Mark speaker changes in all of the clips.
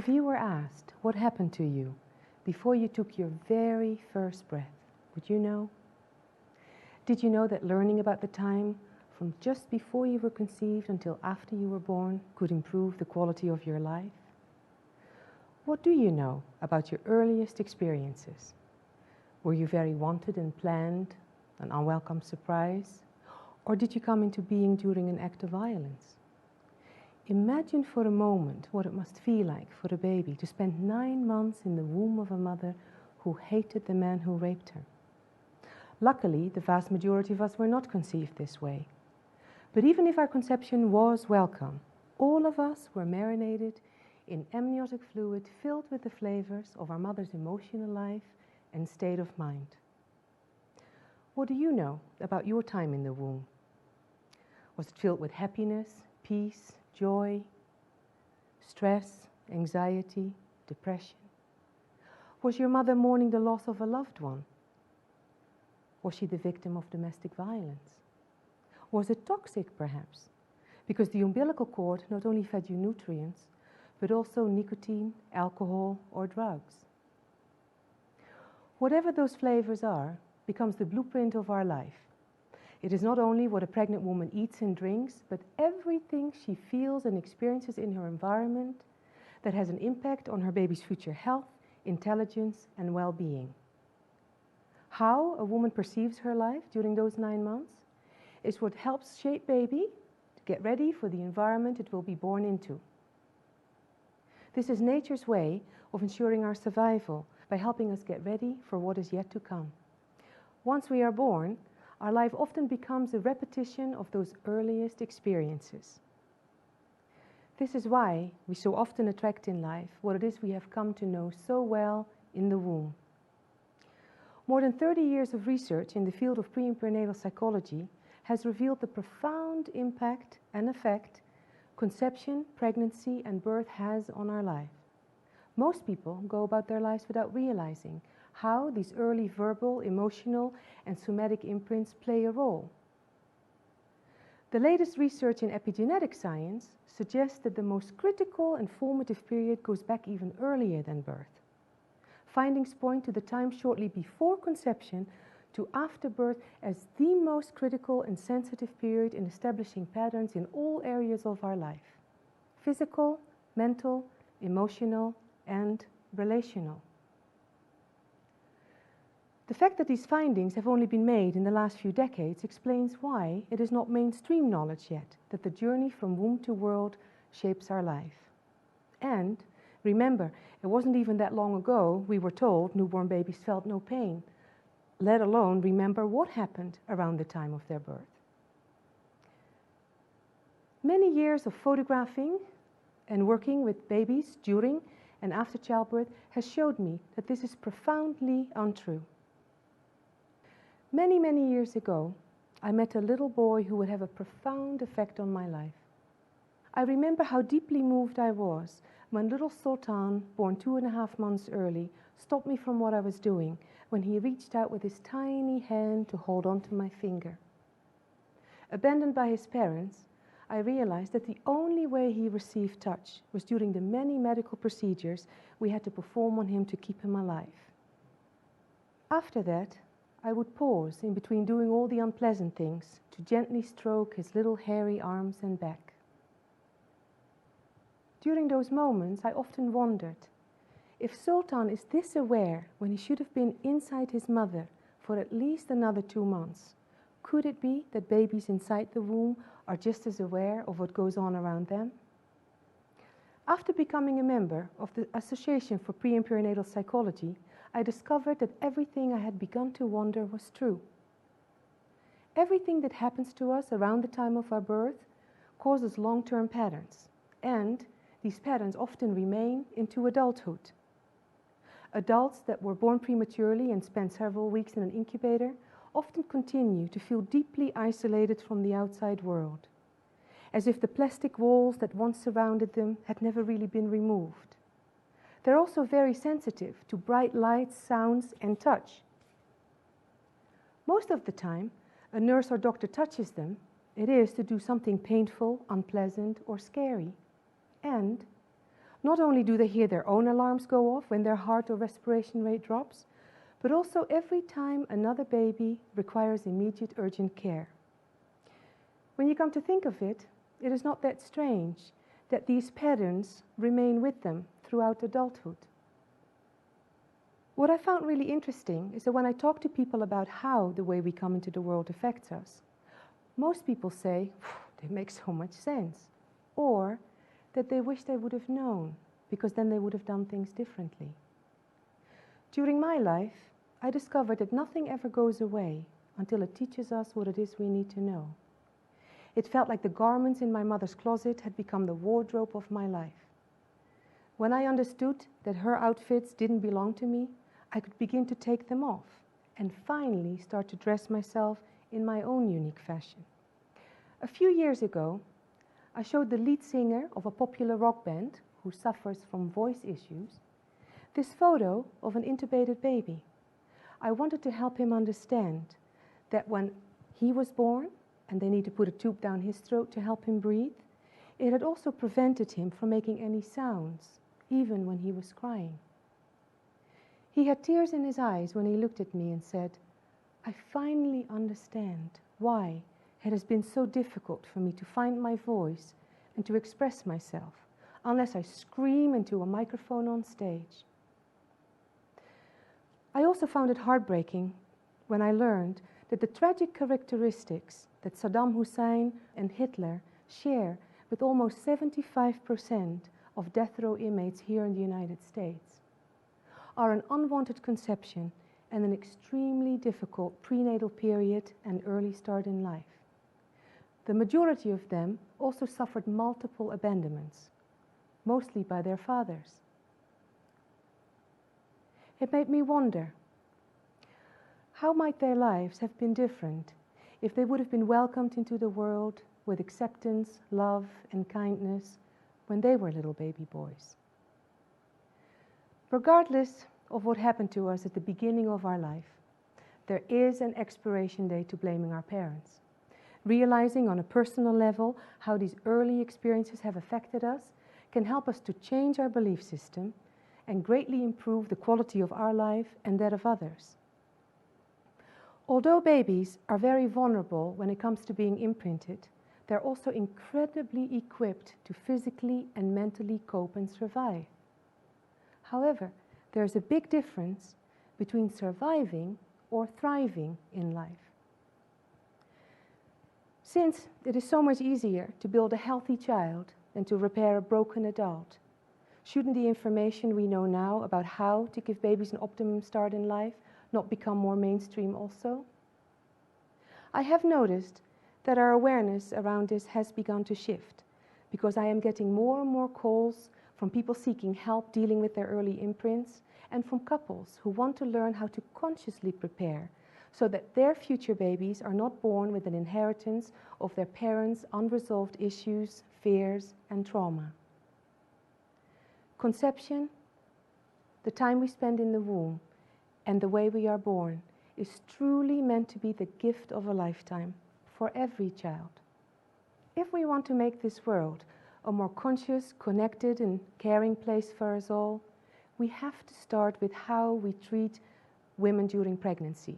Speaker 1: If you were asked what happened to you before you took your very first breath, would you know? Did you know that learning about the time from just before you were conceived until after you were born could improve the quality of your life? What do you know about your earliest experiences? Were you very wanted and planned, an unwelcome surprise? Or did you come into being during an act of violence? Imagine for a moment what it must feel like for a baby to spend 9 months in the womb of a mother who hated the man who raped her. Luckily, the vast majority of us were not conceived this way. But even if our conception was welcome, all of us were marinated in amniotic fluid filled with the flavors of our mother's emotional life and state of mind. What do you know about your time in the womb? Was it filled with happiness, peace, joy, stress, anxiety, depression? Was your mother mourning the loss of a loved one? Was she the victim of domestic violence? Was it toxic, perhaps? Because the umbilical cord not only fed you nutrients, but also nicotine, alcohol, or drugs. Whatever those flavors are, becomes the blueprint of our life. It is not only what a pregnant woman eats and drinks, but everything she feels and experiences in her environment that has an impact on her baby's future health, intelligence, and well-being. How a woman perceives her life during those 9 months is what helps shape baby to get ready for the environment it will be born into. This is nature's way of ensuring our survival by helping us get ready for what is yet to come. Once we are born, our life often becomes a repetition of those earliest experiences. This is why we so often attract in life what it is we have come to know so well in the womb. More than 30 years of research in the field of pre- and perinatal psychology has revealed the profound impact and effect conception, pregnancy, and birth has on our life. Most people go about their lives without realizing how these early verbal, emotional, and somatic imprints play a role. The latest research in epigenetic science suggests that the most critical and formative period goes back even earlier than birth. Findings point to the time shortly before conception to after birth as the most critical and sensitive period in establishing patterns in all areas of our life: physical, mental, emotional, and relational. The fact that these findings have only been made in the last few decades explains why it is not mainstream knowledge yet that the journey from womb to world shapes our life. And remember, it wasn't even that long ago we were told newborn babies felt no pain, let alone remember what happened around the time of their birth. Many years of photographing and working with babies during and after childbirth has showed me that this is profoundly untrue. Many, many years ago, I met a little boy who would have a profound effect on my life. I remember how deeply moved I was when little Sultan, born 2.5 months early, stopped me from what I was doing when he reached out with his tiny hand to hold onto my finger. Abandoned by his parents, I realized that the only way he received touch was during the many medical procedures we had to perform on him to keep him alive. After that, I would pause in between doing all the unpleasant things to gently stroke his little hairy arms and back. During those moments, I often wondered, if Sultan is this aware when he should have been inside his mother for at least another 2 months, could it be that babies inside the womb are just as aware of what goes on around them? After becoming a member of the Association for Pre- and Perinatal Psychology, I discovered that everything I had begun to wonder was true. Everything that happens to us around the time of our birth causes long-term patterns, and these patterns often remain into adulthood. Adults that were born prematurely and spent several weeks in an incubator often continue to feel deeply isolated from the outside world, as if the plastic walls that once surrounded them had never really been removed. They're also very sensitive to bright lights, sounds, and touch. Most of the time, a nurse or doctor touches them, it is to do something painful, unpleasant, or scary. And Not only do they hear their own alarms go off when their heart or respiration rate drops, but also every time another baby requires immediate urgent care. When you come to think of it, it is not that strange that these patterns remain with them throughout adulthood. What I found really interesting is that when I talk to people about how the way we come into the world affects us, most people say, "It makes so much sense," or that they wish they would have known, because then they would have done things differently. During my life, I discovered that nothing ever goes away until it teaches us what it is we need to know. It felt like the garments in my mother's closet had become the wardrobe of my life. When I understood that her outfits didn't belong to me, I could begin to take them off and finally start to dress myself in my own unique fashion. A few years ago, I showed the lead singer of a popular rock band who suffers from voice issues this photo of an intubated baby. I wanted to help him understand that when he was born and they need to put a tube down his throat to help him breathe, it had also prevented him from making any sounds, even when he was crying. He had tears in his eyes when he looked at me and said, "I finally understand why it has been so difficult for me to find my voice and to express myself unless I scream into a microphone on stage." I also found it heartbreaking when I learned that the tragic characteristics that Saddam Hussein and Hitler share with almost 75% of death row inmates here in the United States are an unwanted conception and an extremely difficult prenatal period and early start in life. The majority of them also suffered multiple abandonments, mostly by their fathers. It made me wonder, how might their lives have been different if they would have been welcomed into the world with acceptance, love, and kindness when they were little baby boys? Regardless of what happened to us at the beginning of our life, there is an expiration date to blaming our parents. Realizing on a personal level how these early experiences have affected us can help us to change our belief system and greatly improve the quality of our life and that of others. Although babies are very vulnerable when it comes to being imprinted, they're also incredibly equipped to physically and mentally cope and survive. However, there's a big difference between surviving or thriving in life. Since it is so much easier to build a healthy child than to repair a broken adult, shouldn't the information we know now about how to give babies an optimum start in life not become more mainstream also? I have noticed that our awareness around this has begun to shift, because I am getting more and more calls from people seeking help dealing with their early imprints, and from couples who want to learn how to consciously prepare so that their future babies are not born with an inheritance of their parents' unresolved issues, fears, and trauma. Conception, the time we spend in the womb, and the way we are born is truly meant to be the gift of a lifetime for every child. If we want to make this world a more conscious, connected, and caring place for us all, we have to start with how we treat women during pregnancy.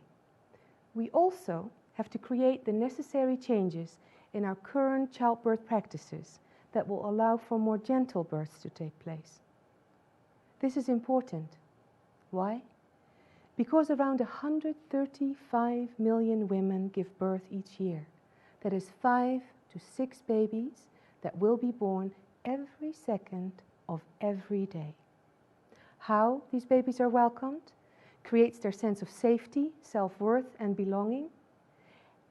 Speaker 1: We also have to create the necessary changes in our current childbirth practices that will allow for more gentle births to take place. This is important. Why? Because around 135 million women give birth each year. That is 5 to 6 babies that will be born every second of every day. How these babies are welcomed creates their sense of safety, self-worth, and belonging,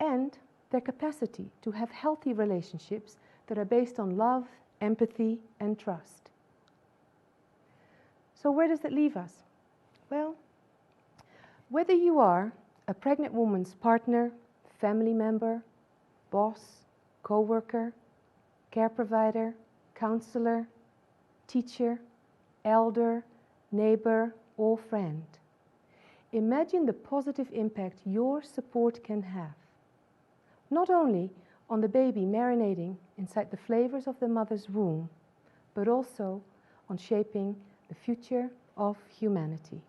Speaker 1: and their capacity to have healthy relationships that are based on love, empathy, and trust. So where does that leave us? Well, whether you are a pregnant woman's partner, family member, boss, co-worker, care provider, counselor, teacher, elder, neighbor, or friend, imagine the positive impact your support can have, not only on the baby marinating inside the flavors of the mother's womb, but also on shaping the future of humanity.